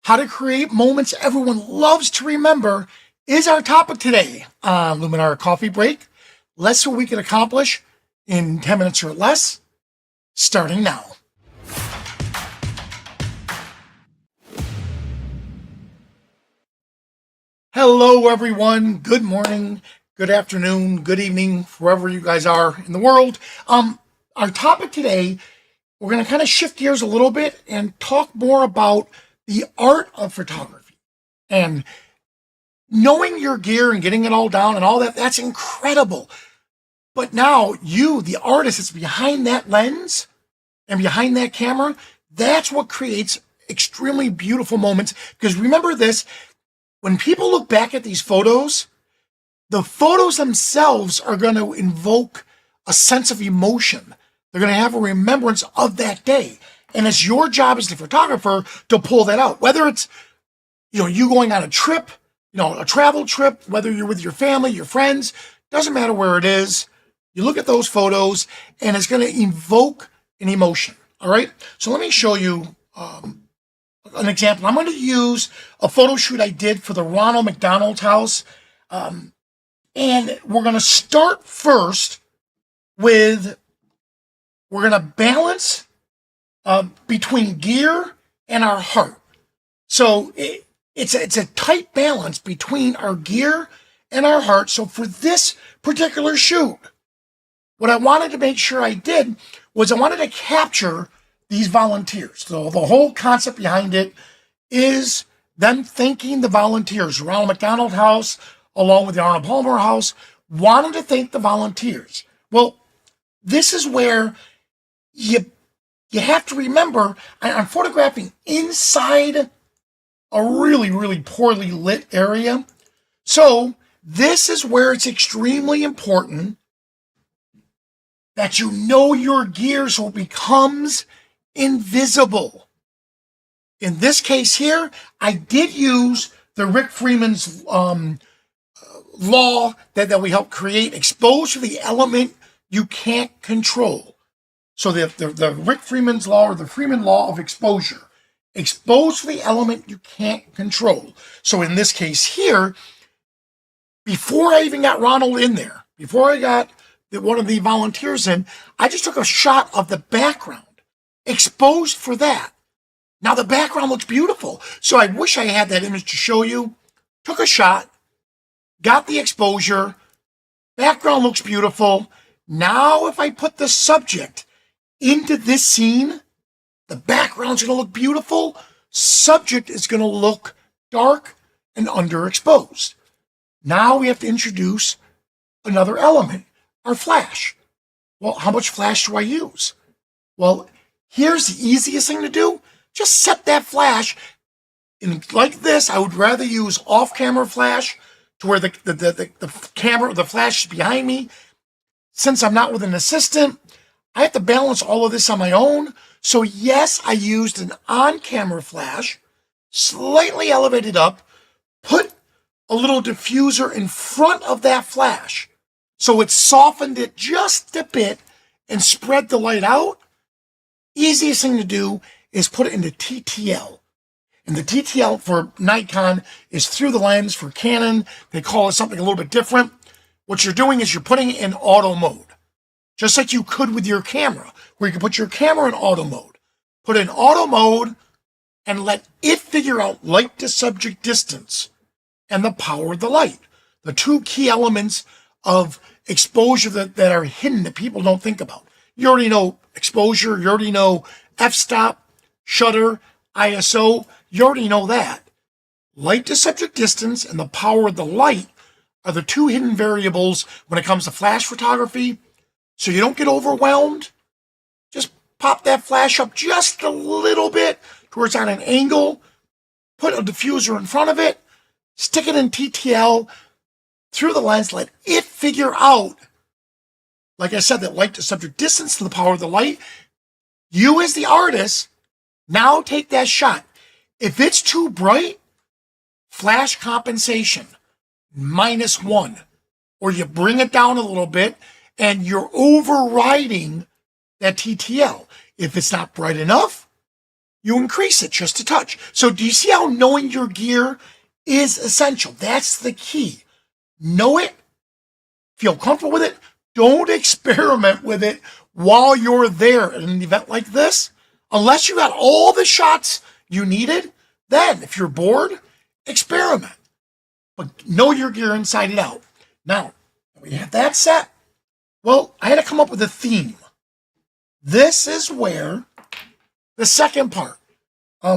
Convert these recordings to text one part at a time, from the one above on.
How to create moments everyone loves to remember is our topic today on Luminar Coffee Break. Let's see what we can accomplish in 10 minutes or less, starting now. Hello, everyone. Good morning, good afternoon, good evening, wherever you guys are in the world. Our topic today, we're going to kind of shift gears a little bit and talk more about the art of photography. And knowing your gear and getting it all down and all that, that's incredible. But now you, the artist that's behind that lens and behind that camera, that's what creates extremely beautiful moments. Because remember this, when people look back at these photos, the photos themselves are going to invoke a sense of emotion. They're going to have a remembrance of that day. And it's your job as the photographer to pull that out. Whether it's, you going on a trip, a travel trip, whether you're with your family, your friends, doesn't matter where it is. You look at those photos and it's going to evoke an emotion. All right. So let me show you an example. I'm going to use a photo shoot I did for the Ronald McDonald House. And we're going to start first with, we're going to balance between gear and our heart. So it's a tight balance between our gear and our heart. So for this particular shoot, what I wanted to make sure I did was I wanted to capture these volunteers. So the whole concept behind it is them thanking the volunteers. Ronald McDonald House, along with the Arnold Palmer House, wanted to thank the volunteers. Well, this is where you have to remember, I'm photographing inside a really, really poorly lit area. So this is where it's extremely important that you know your gear so it becomes invisible. In this case here, I did use the Rick Freeman's law that we helped create, expose to the element you can't control. So the Rick Freeman's law, or the Freeman law of exposure. Expose to the element you can't control. So in this case here, before I even got Ronald in there, before I got one of the volunteers in, I just took a shot of the background, exposed for that. Now the background looks beautiful. So I wish I had that image to show you. Took a shot, got the exposure, background looks beautiful. Now if I put the subject into this scene, the background's going to look beautiful. Subject is going to look dark and underexposed. Now we have to introduce another element, our flash. Well, how much flash do I use? Well, here's the easiest thing to do. Just set that flash. And like this, I would rather use off-camera flash to where the camera, the flash is behind me. Since I'm not with an assistant, I have to balance all of this on my own. So yes, I used an on-camera flash, slightly elevated up, put a little diffuser in front of that flash. So it softened it just a bit and spread the light out. Easiest thing to do is put it into TTL. And the TTL for Nikon is through the lens. For Canon, they call it something a little bit different. What you're doing is you're putting it in auto mode. Just like you could with your camera, where you can put your camera in auto mode. Put it in auto mode and let it figure out light to subject distance and the power of the light. The two key elements of exposure that are hidden that people don't think about. You already know exposure, you already know f-stop, shutter, ISO, you already know that. Light to subject distance and the power of the light are the two hidden variables when it comes to flash photography. So you don't get overwhelmed. Just pop that flash up just a little bit towards on an angle, put a diffuser in front of it, stick it in TTL through the lens, let it figure out, like I said, that light to subject distance to the power of the light. You as the artist, now take that shot. If it's too bright, flash compensation, -1, or you bring it down a little bit and you're overriding that TTL. If it's not bright enough, you increase it just a touch. So do you see how knowing your gear is essential? That's the key. Know it, feel comfortable with it. Don't experiment with it while you're there at an event like this. Unless you got all the shots you needed, then if you're bored, experiment. But know your gear inside and out. Now, we have that set. Well, I had to come up with a theme. This is where the second part.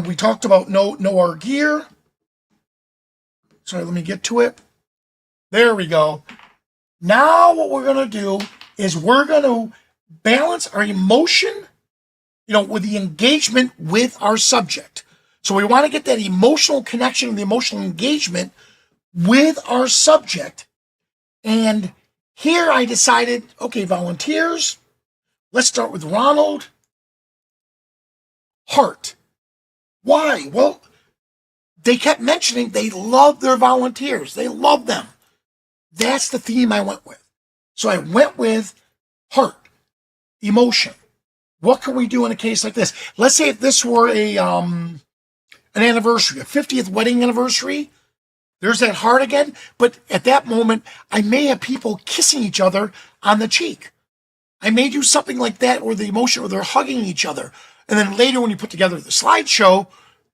We talked about know our gear. Sorry, let me get to it. There we go. Now what we're going to do is we're going to balance our emotion, with the engagement with our subject. So we want to get that emotional connection and the emotional engagement with our subject. And here I decided, okay, volunteers, let's start with Ronald. Heart. Why? Well, they kept mentioning they love their volunteers. They love them. That's the theme I went with. So I went with heart, emotion. What can we do in a case like this? Let's say if this were an anniversary, a 50th wedding anniversary, there's that heart again. But at that moment, I may have people kissing each other on the cheek. I may do something like that where the emotion, or they're hugging each other. And then later when you put together the slideshow,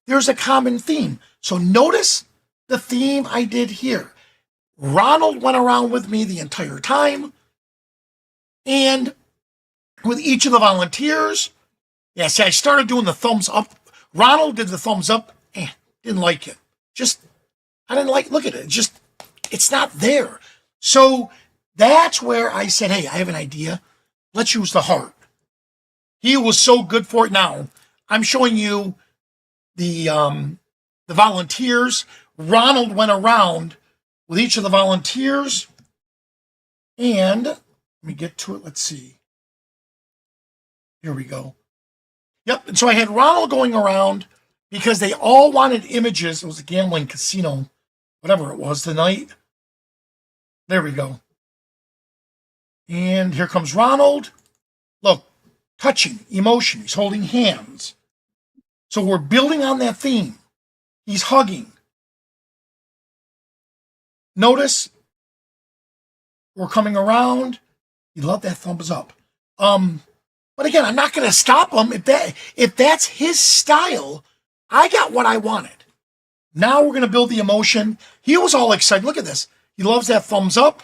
there's a common theme. So notice the theme I did here. Ronald went around with me the entire time. And with each of the volunteers, see, I started doing the thumbs up. Ronald did the thumbs up. Didn't like it. I didn't look at it. It's not there. So that's where I said, hey, I have an idea. Let's use the heart. He was so good for it. Now, I'm showing you the volunteers. Ronald went around with each of the volunteers. And let me get to it. Let's see. Here we go. Yep. And so I had Ronald going around because they all wanted images. It was a gambling casino, whatever it was, the night. There we go. And here comes Ronald. Look, touching, emotion. He's holding hands. So we're building on that theme. He's hugging. Notice we're coming around. You love that thumbs up. But again, I'm not going to stop him. If that's his style, I got what I wanted. Now we're going to build the emotion. He was all excited. Look at this. He loves that thumbs up.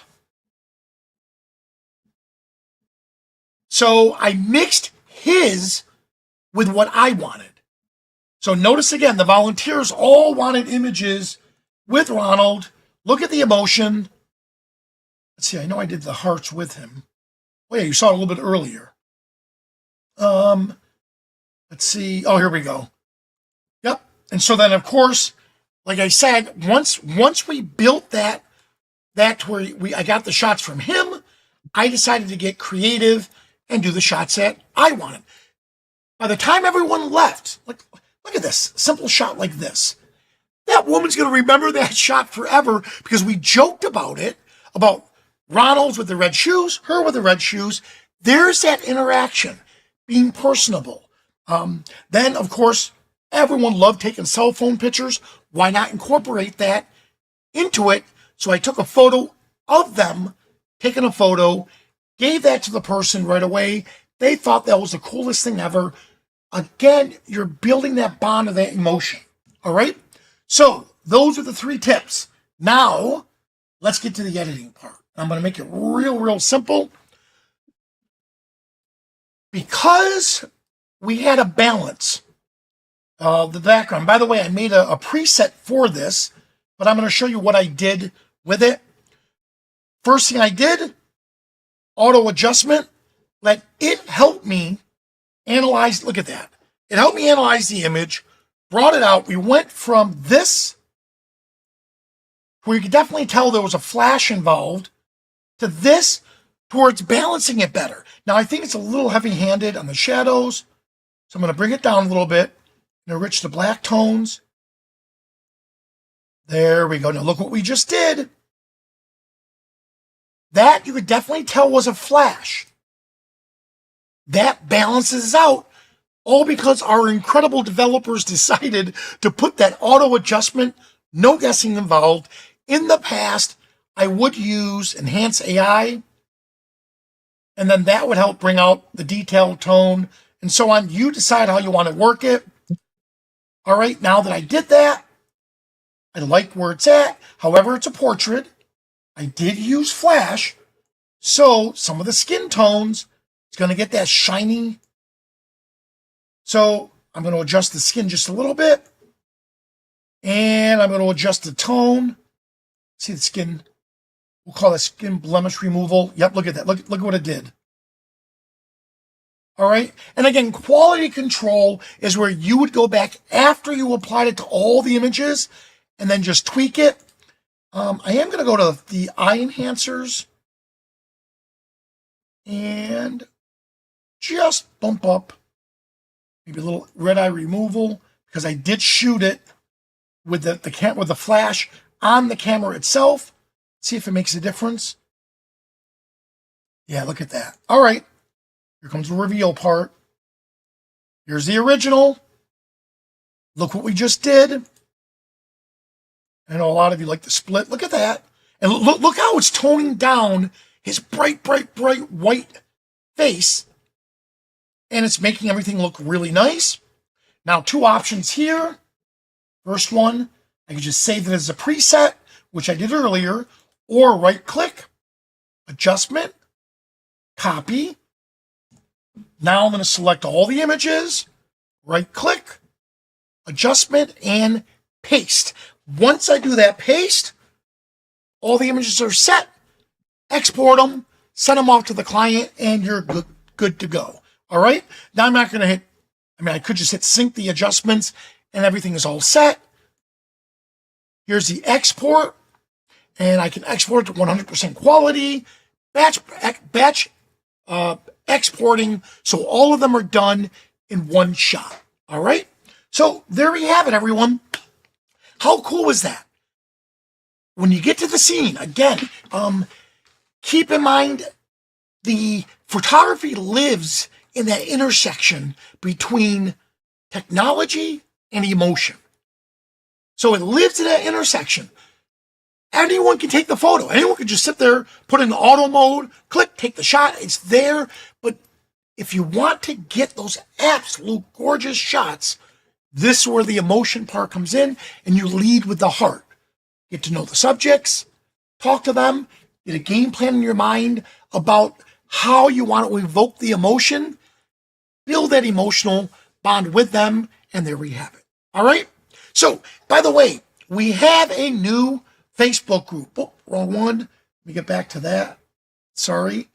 So I mixed his with what I wanted. So notice again, the volunteers all wanted images with Ronald. Look at the emotion. Let's see, I know I did the hearts with him. Oh yeah, you saw it a little bit earlier. Let's see. Oh, here we go. Yep. And so then, of course, like I said, once we built that to where I got the shots from him, I decided to get creative and do the shots that I wanted. By the time everyone left, look at this simple shot like this. That woman's going to remember that shot forever because we joked about it, about Ronald's with the red shoes, her with the red shoes. There's that interaction, being personable. Then, of course, everyone loved taking cell phone pictures. Why not incorporate that into it? So I took a photo of them, taking a photo, gave that to the person right away. They thought that was the coolest thing ever. Again, you're building that bond of that emotion. All right? So those are the 3 tips. Now, let's get to the editing part. I'm going to make it real simple. Because we had a balance of the background. By the way, I made a preset for this, but I'm going to show you what I did with it. First thing I did, auto adjustment. Let it help me analyze. Look at that. It helped me analyze the image, brought it out. We went from this, where you could definitely tell there was a flash involved, to this, towards balancing it better. Now, I think it's a little heavy-handed on the shadows, so I'm going to bring it down a little bit and enrich the black tones. There we go. Now, look what we just did. That you could definitely tell was a flash. That balances out all because our incredible developers decided to put that auto adjustment, no guessing involved. In the past, I would use Enhance AI, and then that would help bring out the detail, tone, and so on. You decide how you want to work it. All right, now that I did that, I like where it's at. However, it's a portrait. I did use flash, so some of the skin tones, it's going to get that shiny. So I'm going to adjust the skin just a little bit. And I'm going to adjust the tone. See the skin, we'll call it skin blemish removal. Yep, look at that. Look what it did. All right. And again, quality control is where you would go back after you applied it to all the images and then just tweak it. I am going to go to the eye enhancers and just bump up maybe a little red eye removal because I did shoot it with the flash on the camera itself. See if it makes a difference. Yeah, look at that. All right. Here comes the reveal part. Here's the original. Look what we just did. I know a lot of you like the split. Look at that. And look how it's toning down his bright white face. And it's making everything look really nice. Now, two options here. First one, I can just save it as a preset, which I did earlier, or right-click, adjustment, copy. Now I'm going to select all the images, right-click, adjustment, and paste. Once I do that paste, all the images are set. Export them, send them off to the client, and you're good to go. All right? Now I'm not going to hit, I could just hit sync the adjustments, and everything is all set. Here's the export, and I can export it to 100% quality, batch exporting, so all of them are done in one shot. All right? So there we have it, everyone. How cool is that? When you get to the scene, again, keep in mind the photography lives in that intersection between technology and emotion. So it lives in that intersection. Anyone can take the photo. Anyone can just sit there, put in the auto mode, click, take the shot. It's there. But if you want to get those absolute gorgeous shots, this is where the emotion part comes in, and you lead with the heart. Get to know the subjects, talk to them, get a game plan in your mind about how you want to evoke the emotion, build that emotional bond with them, and there we have it. All right? So, by the way, we have a new Facebook group. Oh, wrong one. Let me get back to that. Sorry.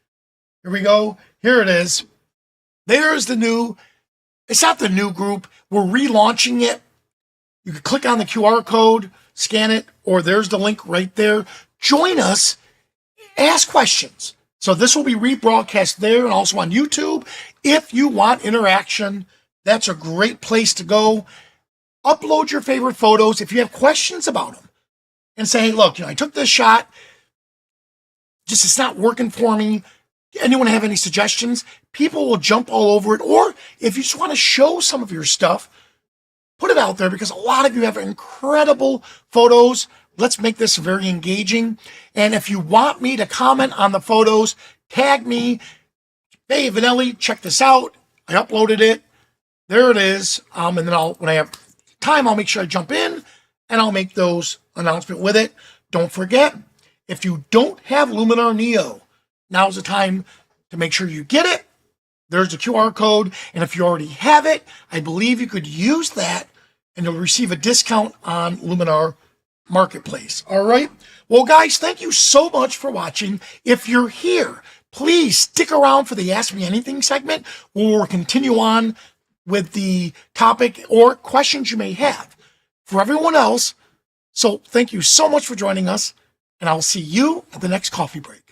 Here we go. Here it is. There's the new, it's not the new group. We're relaunching it. You can click on the QR code, scan it, or there's the link right there. Join us. Ask questions. So this will be rebroadcast there and also on YouTube. If you want interaction, that's a great place to go. Upload your favorite photos if you have questions about them. And say, hey, look, I took this shot. Just it's not working for me. Anyone have any suggestions? People will jump all over it. Or if you just want to show some of your stuff, put it out there because a lot of you have incredible photos. Let's make this very engaging. And if you want me to comment on the photos, tag me. Hey, Vanelli, check this out. I uploaded it. There it is. And then when I have time, I'll make sure I jump in and I'll make those announcements with it. Don't forget, if you don't have Luminar Neo, now's the time to make sure you get it. There's the QR code. And if you already have it, I believe you could use that and you'll receive a discount on Luminar Marketplace. All right. Well, guys, thank you so much for watching. If you're here, please stick around for the Ask Me Anything segment where we'll continue on with the topic or questions you may have for everyone else. So thank you so much for joining us, and I'll see you at the next coffee break.